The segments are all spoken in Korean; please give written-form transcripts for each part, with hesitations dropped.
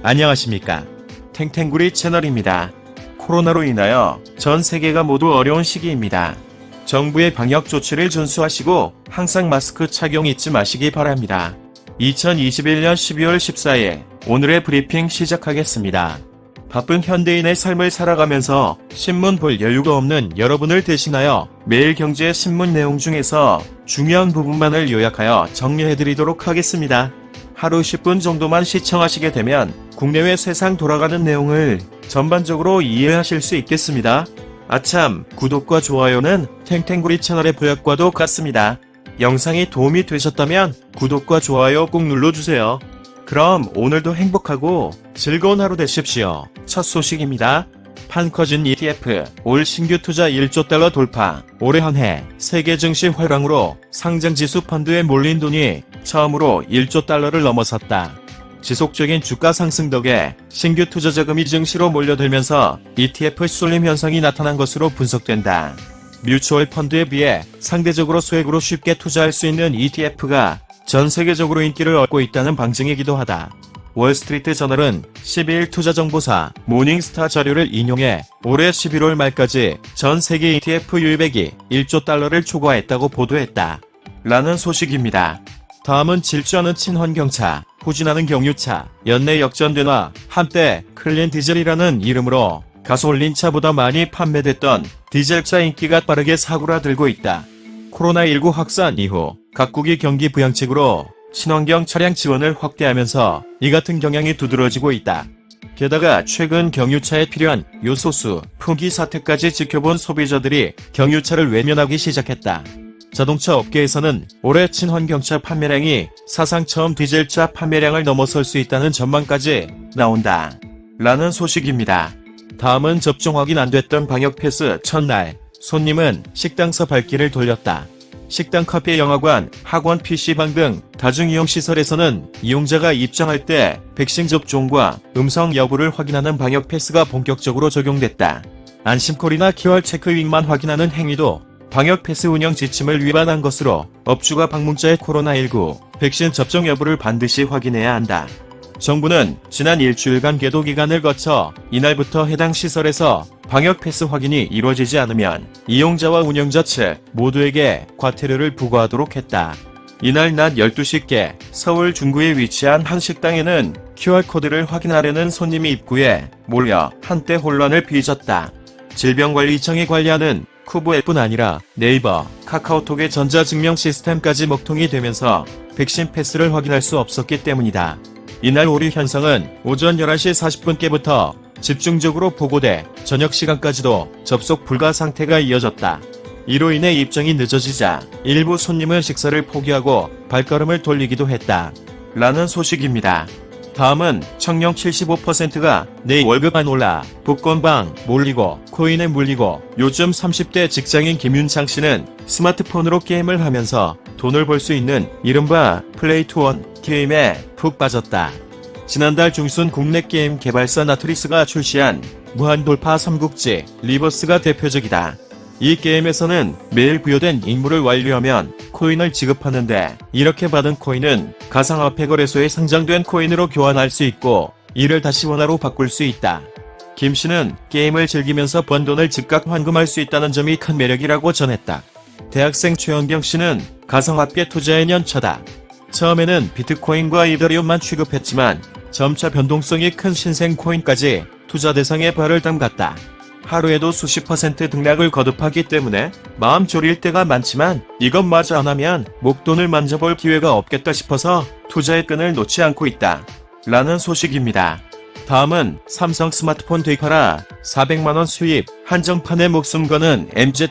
안녕하십니까. 탱탱구리 채널입니다. 코로나로 인하여 전 세계가 모두 어려운 시기입니다. 정부의 방역 조치를 준수하시고 항상 마스크 착용 잊지 마시기 바랍니다. 2021년 12월 14일 오늘의 브리핑 시작하겠습니다. 바쁜 현대인의 삶을 살아가면서 신문 볼 여유가 없는 여러분을 대신하여 매일 경제 신문 내용 중에서 중요한 부분만을 요약하여 정리해드리도록 하겠습니다. 하루 10분 정도만 시청하시게 되면 국내외 세상 돌아가는 내용을 전반적으로 이해하실 수 있겠습니다. 아참, 구독과 좋아요는 탱탱구리 채널의 보약과도 같습니다. 영상이 도움이 되셨다면 구독과 좋아요 꼭 눌러주세요. 그럼 오늘도 행복하고 즐거운 하루 되십시오. 첫 소식입니다. 판 커진 ETF, 올 신규 투자 1조 달러 돌파. 올해 한 해 세계 증시 활황으로 상장지수 펀드에 몰린 돈이 처음으로 1조 달러를 넘어섰다. 지속적인 주가 상승 덕에 신규 투자 자금이 증시로 몰려들면서 ETF 쏠림 현상이 나타난 것으로 분석된다. 뮤추얼 펀드에 비해 상대적으로 소액으로 쉽게 투자할 수 있는 ETF가 전 세계적으로 인기를 얻고 있다는 방증이기도 하다. 월스트리트 저널은 12일 투자정보사 모닝스타 자료를 인용해 올해 11월 말까지 전 세계 ETF 유입액이 1조 달러를 초과했다고 보도했다. 라는 소식입니다. 다음은 질주하는 친환경차, 후진하는 경유차, 연내 역전되나 한때 클린 디젤이라는 이름으로 가솔린차보다 많이 판매됐던 디젤차 인기가 빠르게 사고라들고 있다. 코로나19 확산 이후 각국이 경기 부양책으로 친환경 차량 지원을 확대하면서 이 같은 경향이 두드러지고 있다. 게다가 최근 경유차에 필요한 요소수, 표기 사태까지 지켜본 소비자들이 경유차를 외면하기 시작했다. 자동차 업계에서는 올해 친환경차 판매량이 사상 처음 디젤차 판매량을 넘어설 수 있다는 전망까지 나온다. 라는 소식입니다. 다음은 접종 확인 안 됐던 방역 패스 첫날, 손님은 식당서 발길을 돌렸다. 식당, 카페, 영화관, 학원, PC방 등 다중이용시설에서는 이용자가 입장할 때 백신 접종과 음성 여부를 확인하는 방역 패스가 본격적으로 적용됐다. 안심콜이나 QR 체크윙만 확인하는 행위도 방역 패스 운영 지침을 위반한 것으로 업주가 방문자의 코로나19 백신 접종 여부를 반드시 확인해야 한다. 정부는 지난 일주일간 계도 기간을 거쳐 이날부터 해당 시설에서 방역 패스 확인이 이루어지지 않으면 이용자와 운영자 측 모두에게 과태료를 부과하도록 했다. 이날 낮 12시께 서울 중구에 위치한 한 식당에는 QR코드를 확인하려는 손님이 입구에 몰려 한때 혼란을 빚었다. 질병관리청이 관리하는 쿠브 앱뿐 아니라 네이버, 카카오톡의 전자증명 시스템까지 먹통이 되면서 백신 패스를 확인할 수 없었기 때문이다. 이날 오류 현상은 오전 11시 40분께부터 집중적으로 보고돼 저녁 시간까지도 접속 불가 상태가 이어졌다. 이로 인해 입장이 늦어지자 일부 손님은 식사를 포기하고 발걸음을 돌리기도 했다. 라는 소식입니다. 다음은 청년 75%가 내 월급 안 올라 복권방 몰리고 코인에 물리고 요즘 30대 직장인 김윤창 씨는 스마트폰으로 게임을 하면서 돈을 벌 수 있는 이른바 플레이투원 게임에 푹 빠졌다. 지난달 중순 국내 게임 개발사 나트리스가 출시한 무한돌파 삼국지 리버스가 대표적이다. 이 게임에서는 매일 부여된 임무를 완료하면 코인을 지급하는데 이렇게 받은 코인은 가상화폐 거래소에 상장된 코인으로 교환할 수 있고 이를 다시 원화로 바꿀 수 있다. 김 씨는 게임을 즐기면서 번 돈을 즉각 환금할 수 있다는 점이 큰 매력이라고 전했다. 대학생 최현경 씨는 가상화폐 투자에 연처다. 처음에는 비트코인과 이더리움만 취급했지만 점차 변동성이 큰 신생 코인까지 투자 대상에 발을 담갔다. 하루에도 수십 % 등락을 거듭하기 때문에 마음 졸일 때가 많지만 이것마저 안 하면 목돈을 만져볼 기회가 없겠다 싶어서 투자의 끈을 놓지 않고 있다. 라는 소식입니다. 다음은 삼성 스마트폰 되팔아 400만원 수입, 한정판에 목숨 거는 MZ,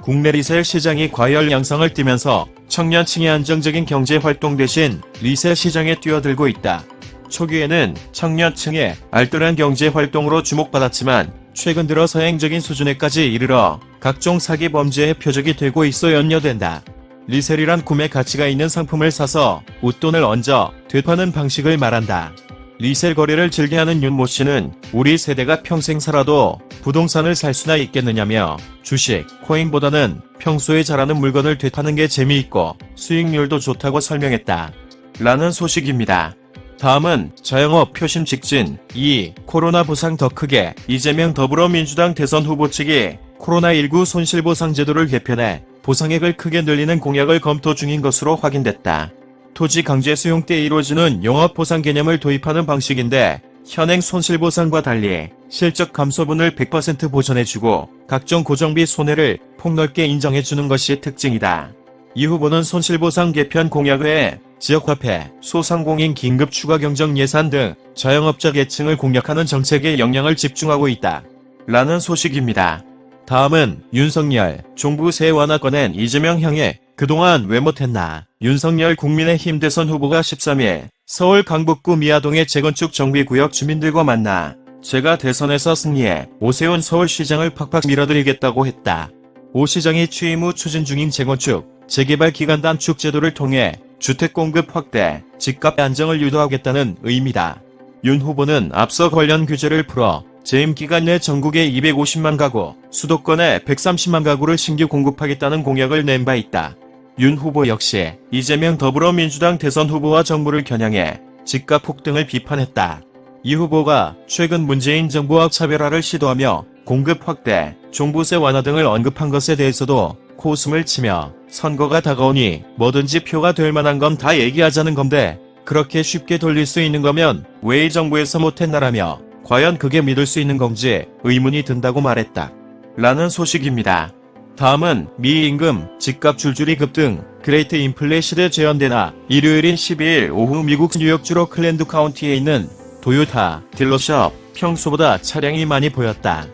국내 리셀 시장이 과열 양상을 띠면서 청년층의 안정적인 경제활동 대신 리셀 시장에 뛰어들고 있다. 초기에는 청년층의 알뜰한 경제활동으로 주목받았지만 최근 들어 서행적인 수준에까지 이르러 각종 사기 범죄의 표적이 되고 있어 염려된다. 리셀이란 구매 가치가 있는 상품을 사서 웃돈을 얹어 되파는 방식을 말한다. 리셀 거래를 즐겨하는 윤모 씨는 우리 세대가 평생 살아도 부동산을 살 수나 있겠느냐며 주식, 코인보다는 평소에 잘하는 물건을 되파는 게 재미있고 수익률도 좋다고 설명했다. 라는 소식입니다. 다음은 자영업 표심 직진 2. 코로나 보상 더 크게. 이재명 더불어민주당 대선 후보 측이 코로나19 손실보상 제도를 개편해 보상액을 크게 늘리는 공약을 검토 중인 것으로 확인됐다. 토지 강제 수용 때 이루어지는 영업보상 개념을 도입하는 방식인데 현행 손실보상과 달리 실적 감소분을 100% 보전해주고 각종 고정비 손해를 폭넓게 인정해주는 것이 특징이다. 이 후보는 손실보상 개편 공약 외에 지역화폐, 소상공인 긴급 추가 경정 예산 등 자영업자 계층을 공략하는 정책에 영향을 집중하고 있다. 라는 소식입니다. 다음은 윤석열, 종부 세액 완화 꺼낸 이재명 향해 그동안 왜 못했나. 윤석열 국민의힘 대선 후보가 13일 서울 강북구 미아동의 재건축 정비구역 주민들과 만나 제가 대선에서 승리해 오세훈 서울시장을 팍팍 밀어드리겠다고 했다. 오 시장이 취임 후 추진 중인 재건축, 재개발 기간 단축 제도를 통해 주택 공급 확대, 집값 안정을 유도하겠다는 의미다. 윤 후보는 앞서 관련 규제를 풀어 재임 기간 내 전국에 250만 가구, 수도권에 130만 가구를 신규 공급하겠다는 공약을 낸 바 있다. 윤 후보 역시 이재명 더불어민주당 대선 후보와 정부를 겨냥해 집값 폭등을 비판했다. 이 후보가 최근 문재인 정부와 차별화를 시도하며 공급 확대, 종부세 완화 등을 언급한 것에 대해서도 코웃음을 치며 선거가 다가오니 뭐든지 표가 될 만한 건 다 얘기하자는 건데 그렇게 쉽게 돌릴 수 있는 거면 왜 이 정부에서 못했나라며 과연 그게 믿을 수 있는 건지 의문이 든다고 말했다. 라는 소식입니다. 다음은 미 임금, 집값 줄줄이 급등, 그레이트 인플레 시대 재현되나. 일요일인 12일 오후 미국 뉴욕 주로 클랜드 카운티에 있는 도요타 딜러숍, 평소보다 차량이 많이 보였다.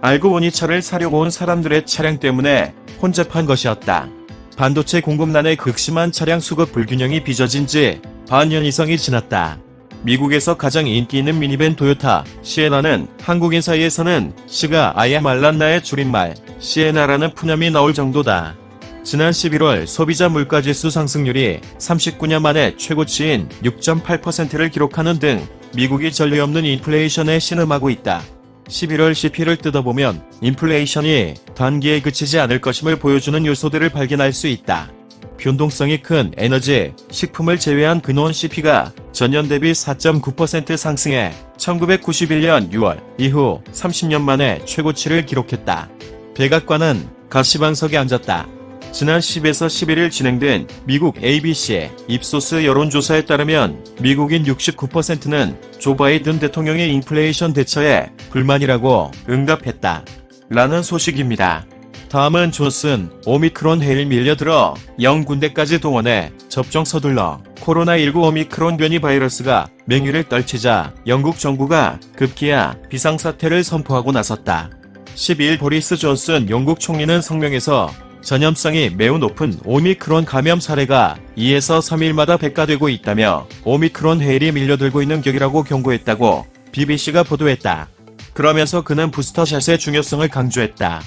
알고 보니 차를 사려고 온 사람들의 차량 때문에 혼잡한 것이었다. 반도체 공급난에 극심한 차량 수급 불균형이 빚어진 지 반년 이상이 지났다. 미국에서 가장 인기 있는 미니밴 도요타 시에나는 한국인 사이에서는 시가 아예 말랐나의 줄임말 시에나라는 푸념이 나올 정도다. 지난 11월 소비자 물가지수 상승률이 39년 만에 최고치인 6.8%를 기록하는 등 미국이 전례 없는 인플레이션에 신음하고 있다. 11월 CP를 뜯어보면 인플레이션이 단기에 그치지 않을 것임을 보여주는 요소들을 발견할 수 있다. 변동성이 큰 에너지, 식품을 제외한 근원 CP가 전년 대비 4.9% 상승해 1991년 6월 이후 30년 만에 최고치를 기록했다. 백악관은 가시방석에 앉았다. 지난 10에서 11일 진행된 미국 ABC 입소스 여론조사에 따르면 미국인 69%는 조 바이든 대통령의 인플레이션 대처에 불만이라고 응답했다. 라는 소식입니다. 다음은 존슨, 오미크론 해일 밀려들어 0군데까지 동원해 접종 서둘러. 코로나19 오미크론 변이 바이러스가 맹위를 떨치자 영국 정부가 급기야 비상사태를 선포하고 나섰다. 12일 보리스 존슨 영국 총리는 성명에서 전염성이 매우 높은 오미크론 감염 사례가 2에서 3일마다 백가되고 있다며 오미크론 해일이 밀려들고 있는 격이라고 경고했다고 BBC가 보도했다. 그러면서 그는 부스터샷의 중요성을 강조했다.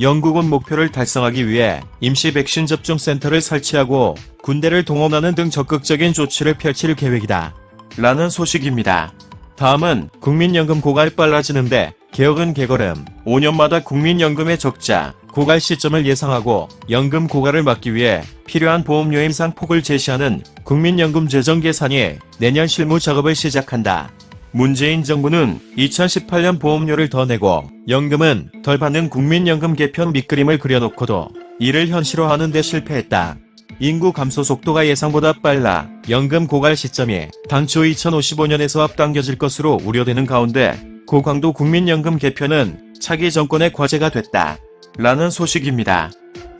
영국은 목표를 달성하기 위해 임시 백신 접종 센터를 설치하고 군대를 동원하는 등 적극적인 조치를 펼칠 계획이다. 라는 소식입니다. 다음은 국민연금 고갈 빨라지는데 개혁은 개걸음. 5년마다 국민연금의 적자, 고갈 시점을 예상하고 연금 고갈을 막기 위해 필요한 보험료 인상 폭을 제시하는 국민연금 재정 계산이 내년 실무 작업을 시작한다. 문재인 정부는 2018년 보험료를 더 내고 연금은 덜 받는 국민연금 개편 밑그림을 그려놓고도 이를 현실화하는 데 실패했다. 인구 감소 속도가 예상보다 빨라 연금 고갈 시점이 당초 2055년에서 앞당겨질 것으로 우려되는 가운데 고강도 국민연금 개편은 차기 정권의 과제가 됐다. 라는 소식입니다.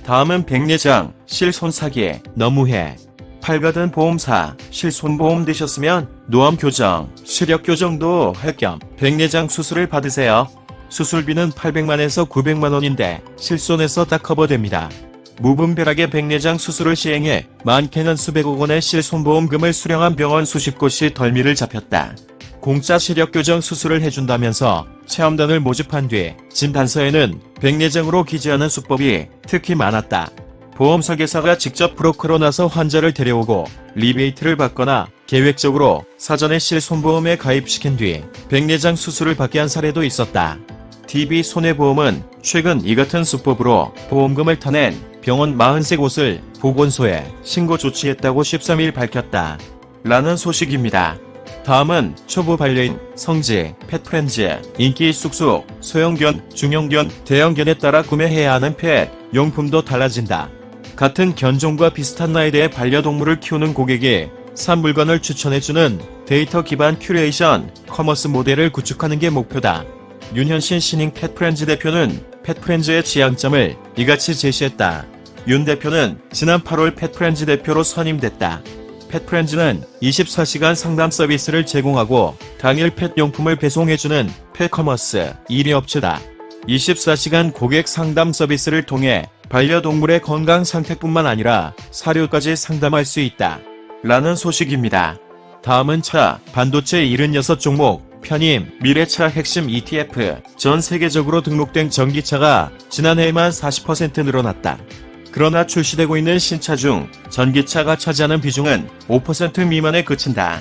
다음은 백내장, 실손 사기, 너무해. 팔가든 보험사, 실손보험 되셨으면 노암 교정, 시력 교정도 할 겸 백내장 수술을 받으세요. 수술비는 800만에서 900만원인데 실손에서 다 커버됩니다. 무분별하게 백내장 수술을 시행해 많게는 수백억 원의 실손보험금을 수령한 병원 수십 곳이 덜미를 잡혔다. 공짜 시력교정 수술을 해준다면서 체험단을 모집한 뒤 진단서에는 백내장으로 기재하는 수법이 특히 많았다. 보험 설계사가 직접 브로커로 나서 환자를 데려오고 리베이트를 받거나 계획적으로 사전에 실손보험에 가입시킨 뒤 백내장 수술을 받게 한 사례도 있었다. DB손해보험은 최근 이 같은 수법으로 보험금을 타낸 병원 43곳을 보건소에 신고 조치했다고 13일 밝혔다. 라는 소식입니다. 다음은 초보 반려인, 성지, 펫프렌즈, 인기 쑥쑥, 소형견, 중형견, 대형견에 따라 구매해야 하는 펫, 용품도 달라진다. 같은 견종과 비슷한 나이대의 반려동물을 키우는 고객이 산 물건을 추천해주는 데이터 기반 큐레이션, 커머스 모델을 구축하는 게 목표다. 윤현신 신인 펫프렌즈 대표는 펫프렌즈의 지향점을 이같이 제시했다. 윤 대표는 지난 8월 펫프렌즈 대표로 선임됐다. 펫프렌즈는 24시간 상담 서비스를 제공하고 당일 펫 용품을 배송해주는 펫커머스 1위 업체다. 24시간 고객 상담 서비스를 통해 반려동물의 건강 상태뿐만 아니라 사료까지 상담할 수 있다. 라는 소식입니다. 다음은 차, 반도체 76종목, 편임, 미래차 핵심 ETF, 전 세계적으로 등록된 전기차가 지난해에만 40% 늘어났다. 그러나 출시되고 있는 신차 중 전기차가 차지하는 비중은 5% 미만에 그친다.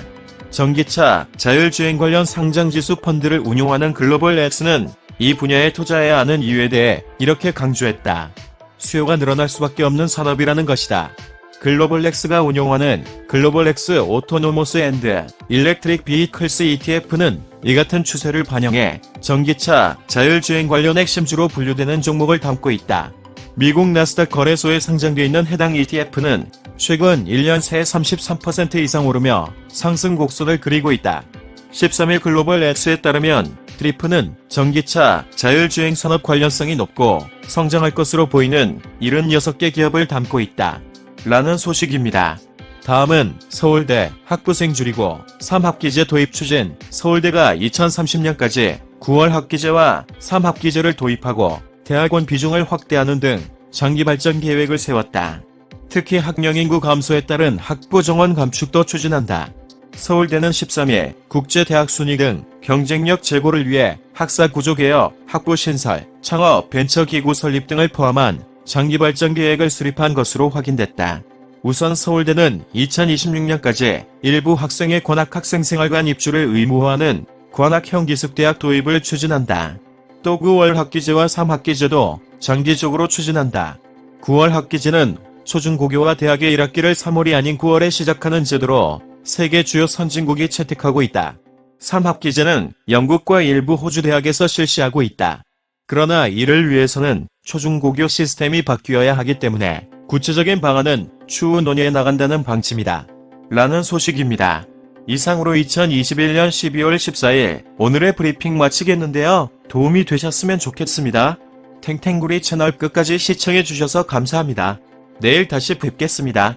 전기차, 자율주행 관련 상장지수 펀드를 운용하는 글로벌 X는 이 분야에 투자해야 하는 이유에 대해 이렇게 강조했다. 수요가 늘어날 수밖에 없는 산업이라는 것이다. 글로벌 X가 운용하는 글로벌 X 오토노머스 앤드 일렉트릭 비이클스 ETF는 이 같은 추세를 반영해 전기차, 자율주행 관련 핵심주로 분류되는 종목을 담고 있다. 미국 나스닥 거래소에 상장되어 있는 해당 ETF는 최근 1년 새 33% 이상 오르며 상승 곡선을 그리고 있다. 13일 글로벌 X에 따르면 트리프는 전기차, 자율주행 산업 관련성이 높고 성장할 것으로 보이는 76개 기업을 담고 있다. 라는 소식입니다. 다음은 서울대 학부생 줄이고 3학기제 도입 추진. 서울대가 2030년까지 9월 학기제와 3학기제를 도입하고 대학원 비중을 확대하는 등 장기 발전 계획을 세웠다. 특히 학령 인구 감소에 따른 학부 정원 감축도 추진한다. 서울대는 13일 국제대학 순위 등 경쟁력 제고를 위해 학사 구조 개혁, 학부 신설, 창업, 벤처기구 설립 등을 포함한 장기 발전 계획을 수립한 것으로 확인됐다. 우선 서울대는 2026년까지 일부 학생의 관악학생생활관 입주를 의무화하는 관악형 기숙대학 도입을 추진한다. 또 9월 학기제와 3학기제도 장기적으로 추진한다. 9월 학기제는 초중고교와 대학의 1학기를 3월이 아닌 9월에 시작하는 제도로 세계 주요 선진국이 채택하고 있다. 3학기제는 영국과 일부 호주 대학에서 실시하고 있다. 그러나 이를 위해서는 초중고교 시스템이 바뀌어야 하기 때문에 구체적인 방안은 추후 논의해 나간다는 방침이다. 라는 소식입니다. 이상으로 2021년 12월 14일 오늘의 브리핑 마치겠는데요. 도움이 되셨으면 좋겠습니다. 탱탱구리 채널 끝까지 시청해주셔서 감사합니다. 내일 다시 뵙겠습니다.